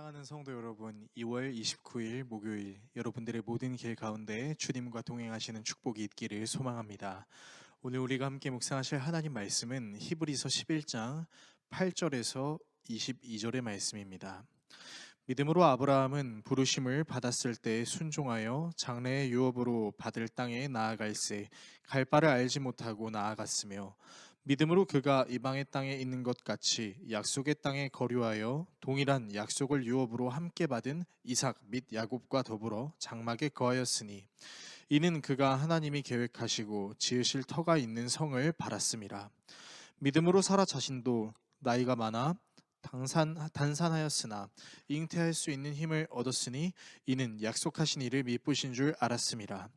사랑하는 성도 여러분, 2월 29일 목요일 여러분들의 모든 길 가운데 주님과 동행하시는 축복이 있기를 소망합니다. 오늘 우리가 함께 묵상하실 하나님 말씀은 히브리서 11장 8절에서 22절의 말씀입니다. 믿음으로 아브라함은 부르심을 받았을 때 순종하여 장래의 유업으로 받을 땅에 나아갈새 갈 바를 알지 못하고 나아갔으며 믿음으로 그가 이방의 땅에 있는 것 같이 약속의 땅에 거류하여 동일한 약속을 유업으로 함께 받은 이삭 및 야곱과 더불어 장막에 거하였으니 이는 그가 하나님이 계획하시고 지으실 터가 있는 성을 바랐음이라. 믿음으로 사라 자신도 나이가 많아 단산하였으나 잉태할 수 있는 힘을 얻었으니 이는 약속하신 이를 미쁘신 줄 알았음이라.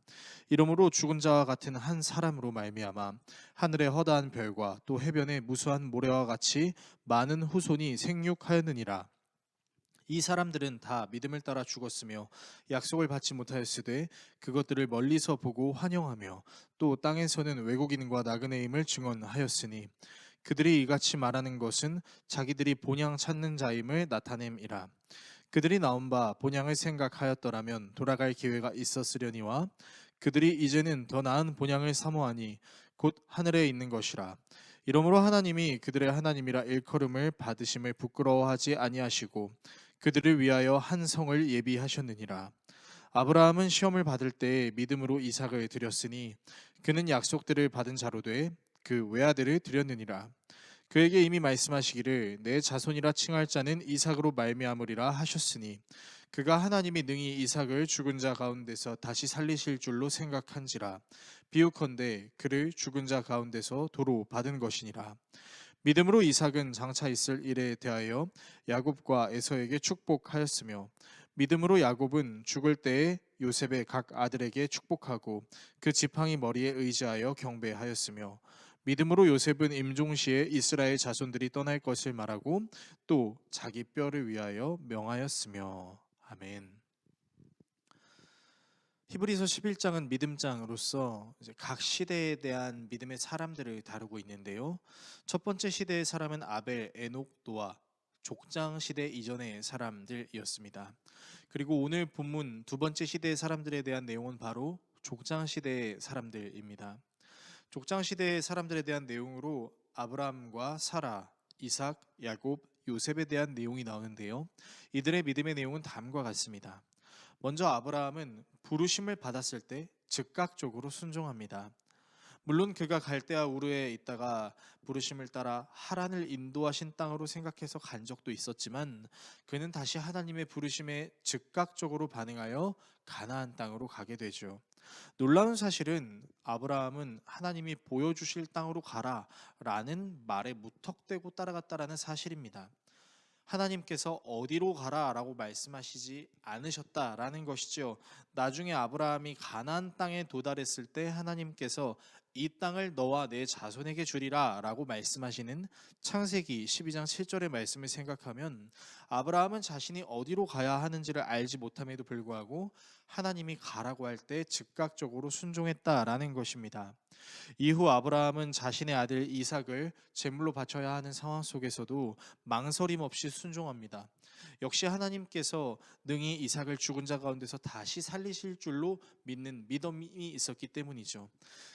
이러므로 죽은 자와 같은 한 사람으로 말미암아 하늘의 허다한 별과 또 해변의 무수한 모래와 같이 많은 후손이 생육하였느니라. 이 사람들은 다 믿음을 따라 죽었으며 약속을 받지 못하였으되 그것들을 멀리서 보고 환영하며 또 땅에서는 외국인과 나그네임을 증언하였으니 그들이 이같이 말하는 것은 자기들이 본향 찾는 자임을 나타냄이라. 그들이 나온 바 본향을 생각하였더라면 돌아갈 기회가 있었으려니와 그들이 이제는 더 나은 본향을 사모하니 곧 하늘에 있는 것이라. 이러므로 하나님이 그들의 하나님이라 일컬음을 받으심을 부끄러워하지 아니하시고 그들을 위하여 한 성을 예비하셨느니라. 아브라함은 시험을 받을 때 믿음으로 이삭을 드렸으니 그는 약속들을 받은 자로 돼 그 외아들을 드렸느니라. 그에게 이미 말씀하시기를 내 자손이라 칭할 자는 이삭으로 말미암으리라 하셨으니 그가 하나님이 능히 이삭을 죽은 자 가운데서 다시 살리실 줄로 생각한지라. 비유컨대 그를 죽은 자 가운데서 도로 받은 것이니라. 믿음으로 이삭은 장차 있을 일에 대하여 야곱과 에서에게 축복하였으며 믿음으로 야곱은 죽을 때에 요셉의 각 아들에게 축복하고 그 지팡이 머리에 의지하여 경배하였으며 믿음으로 요셉은 임종시에 이스라엘 자손들이 떠날 것을 말하고 또 자기 뼈를 위하여 명하였으며. 아멘. 히브리서 11장은 믿음장으로서 각 시대에 대한 믿음의 사람들을 다루고 있는데요. 첫 번째 시대의 사람은 아벨, 에녹, 노아, 족장 시대 이전의 사람들이었습니다. 그리고 오늘 본문 두 번째 시대의 사람들에 대한 내용은 바로 족장 시대의 사람들입니다. 족장 시대의 사람들에 대한 내용으로 아브라함과 사라, 이삭, 야곱, 요셉에 대한 내용이 나오는데요. 이들의 믿음의 내용은 다음과 같습니다. 먼저 아브라함은 부르심을 받았을 때 즉각적으로 순종합니다. 물론 그가 갈대아 우르에 있다가 부르심을 따라 하란을 인도하신 땅으로 생각해서 간 적도 있었지만 그는 다시 하나님의 부르심에 즉각적으로 반응하여 가나안 땅으로 가게 되죠. 놀라운 사실은 아브라함은 하나님이 보여주실 땅으로 가라 라는 말에 무턱대고 따라갔다라는 사실입니다. 하나님께서 어디로 가라 라고 말씀하시지 않으셨다라는 것이죠. 나중에 아브라함이 가나안 땅에 도달했을 때 하나님께서 이 땅을 너와 내 자손에게 주리라 라고 말씀하시는 창세기 12장 7절의 말씀을 생각하면 아브라함은 자신이 어디로 가야 하는지를 알지 못함에도 불구하고 하나님이 가라고 할 때 즉각적으로 순종했다라는 것입니다. 이후 아브라함은 자신의 아들 이삭을 제물로 바쳐야 하는 상황 속에서도 망설임 없이 순종합니다. 역시 하나님께서 능히 이삭을 죽은 자 가운데서 다시 살리실 줄로 믿는 믿음이 있었기 때문이죠.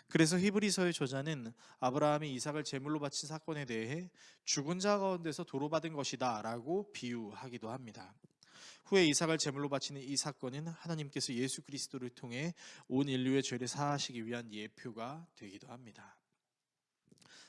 그래서 히브리서의 저자는 아브라함이 이삭을 제물로 바친 사건에 대해 죽은 자 가운데서 도로받은 것이다 라고 비유하기도 합니다. 후에 이삭을 제물로 바치는 이 사건은 하나님께서 예수 그리스도를 통해 온 인류의 죄를 사하시기 위한 예표가 되기도 합니다.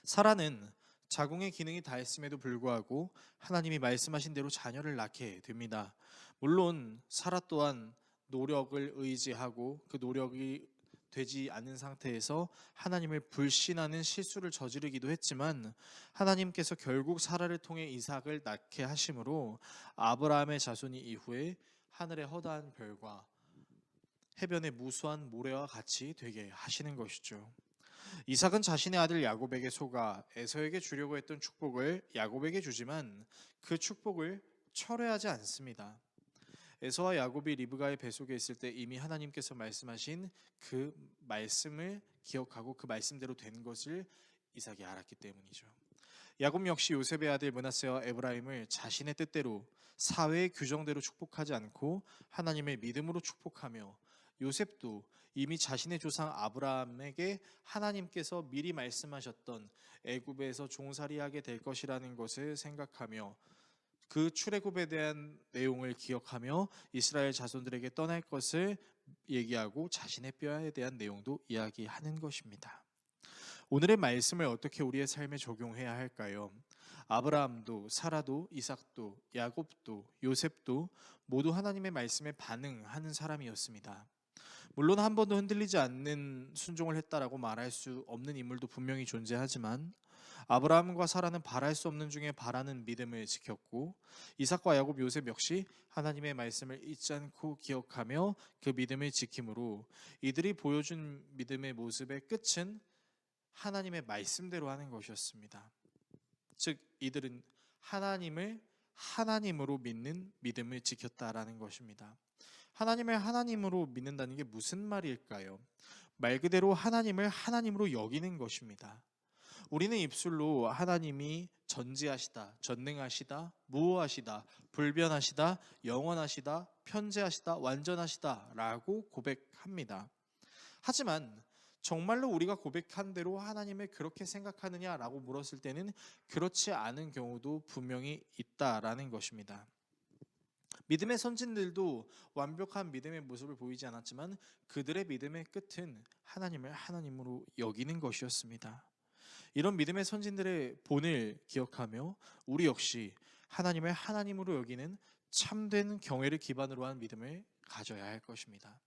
사라는 자궁의 기능이 다했음에도 불구하고 하나님이 말씀하신 대로 자녀를 낳게 됩니다. 물론 사라 또한 노력을 의지하고 그 노력이 되지 않은 상태에서 하나님을 불신하는 실수를 저지르기도 했지만 하나님께서 결국 사라를 통해 이삭을 낳게 하심으로 아브라함의 자손이 이후에 하늘의 허다한 별과 해변의 무수한 모래와 같이 되게 하시는 것이죠. 이삭은 자신의 아들 야곱에게 속아 에서에게 주려고 했던 축복을 야곱에게 주지만 그 축복을 철회하지 않습니다. 에서와 야곱이 리브가의 뱃속에 있을 때 이미 하나님께서 말씀하신 그 말씀을 기억하고 그 말씀대로 된 것을 이삭이 알았기 때문이죠. 야곱 역시 요셉의 아들 므낫세와 에브라임을 자신의 뜻대로 사회의 규정대로 축복하지 않고 하나님의 믿음으로 축복하며, 요셉도 이미 자신의 조상 아브라함에게 하나님께서 미리 말씀하셨던 애굽에서 종살이하게 될 것이라는 것을 생각하며 그 출애굽에 대한 내용을 기억하며 이스라엘 자손들에게 떠날 것을 얘기하고 자신의 뼈에 대한 내용도 이야기하는 것입니다. 오늘의 말씀을 어떻게 우리의 삶에 적용해야 할까요? 아브라함도 사라도 이삭도 야곱도 요셉도 모두 하나님의 말씀에 반응하는 사람이었습니다. 물론 한 번도 흔들리지 않는 순종을 했다라고 말할 수 없는 인물도 분명히 존재하지만, 아브라함과 사라는 바랄 수 없는 중에 바라는 믿음을 지켰고, 이삭과 야곱, 요셉 역시 하나님의 말씀을 잊지 않고 기억하며 그 믿음을 지킴으로 이들이 보여준 믿음의 모습의 끝은 하나님의 말씀대로 하는 것이었습니다. 즉 이들은 하나님을 하나님으로 믿는 믿음을 지켰다라는 것입니다. 하나님을 하나님으로 믿는다는 게 무슨 말일까요? 말 그대로 하나님을 하나님으로 여기는 것입니다. 우리는 입술로 하나님이 전지하시다, 전능하시다, 무오하시다, 불변하시다, 영원하시다, 편재하시다, 완전하시다 라고 고백합니다. 하지만 정말로 우리가 고백한 대로 하나님을 그렇게 생각하느냐라고 물었을 때는 그렇지 않은 경우도 분명히 있다라는 것입니다. 믿음의 선진들도 완벽한 믿음의 모습을 보이지 않았지만 그들의 믿음의 끝은 하나님을 하나님으로 여기는 것이었습니다. 이런 믿음의 선진들의 본을 기억하며 우리 역시 하나님을 하나님으로 여기는 참된 경외를 기반으로 한 믿음을 가져야 할 것입니다.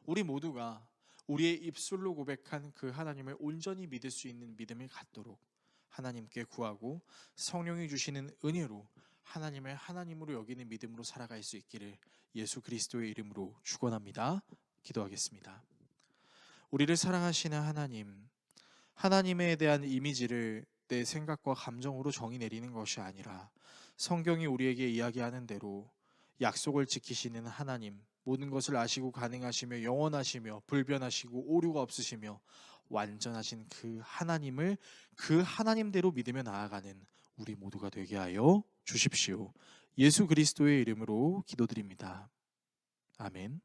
우리 모두가 우리의 입술로 고백한 그 하나님을 온전히 믿을 수 있는 믿음을 갖도록 하나님께 구하고 성령이 주시는 은혜로 하나님을 하나님으로 여기는 믿음으로 살아갈 수 있기를 예수 그리스도의 이름으로 축원합니다. 기도하겠습니다. 우리를 사랑하시는 하나님, 하나님에 대한 이미지를 내 생각과 감정으로 정의 내리는 것이 아니라 성경이 우리에게 이야기하는 대로 약속을 지키시는 하나님, 모든 것을 아시고 가능하시며 영원하시며 불변하시고 오류가 없으시며 완전하신 그 하나님을 그 하나님대로 믿으며 나아가는 우리 모두가 되게 하여 주십시오. 예수 그리스도의 이름으로 기도드립니다. 아멘.